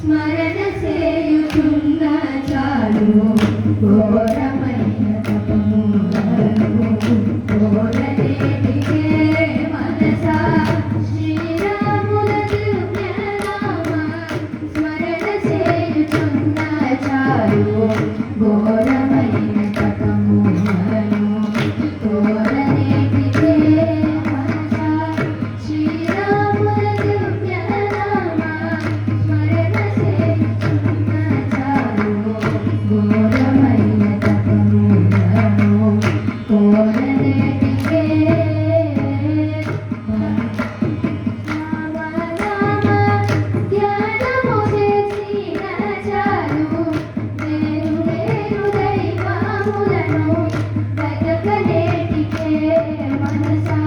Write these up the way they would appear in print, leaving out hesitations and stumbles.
స్మరణ చేయుచున్న చాలు ఘోరమైన తపములను ఘోరనేటికే మనసా శ్రీరాముల దివ్యనామ స్మరణ చేయుచున్న చాలు ఘోరమైన తపములను ఘోరనేటికే మనసా శ్రీరాముల దివ్యనామ స్మరణ చేయుచున్న చాలు ఘోరమైన తపములను ఘోరనేటికే ధ్యానము చేసిన చాలు వేరు వేరు దైవములను వెతకనేటికే మనసా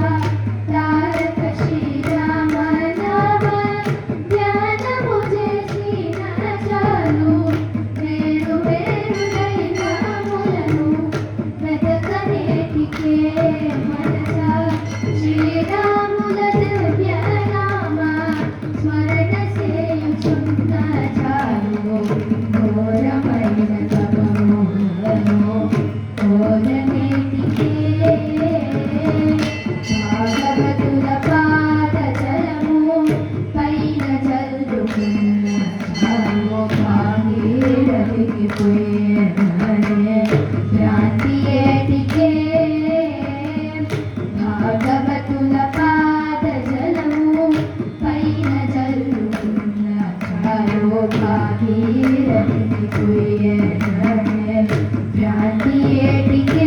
తారక శ్రీరామ నామ ధ్యానము చేసిన చాలు వేరు వేరు దైవములను వెతకనేటికే మనసా శ్రీరాముల దివ్యనామ స్మరణ చేయుచున్న చాలు ఘోరమైన తపములను ఘోరనేటికే భాగవతుల పాదజలము పైన చల్లుకున్న చాలు భాగీరథికి పోయేననే భ్రాంతి ఏటికే భాగవతుల పాదజలము పైన చల్లుకున్న చాలు భాగీరథికి పోయేననే భ్రాంతి ఏటికే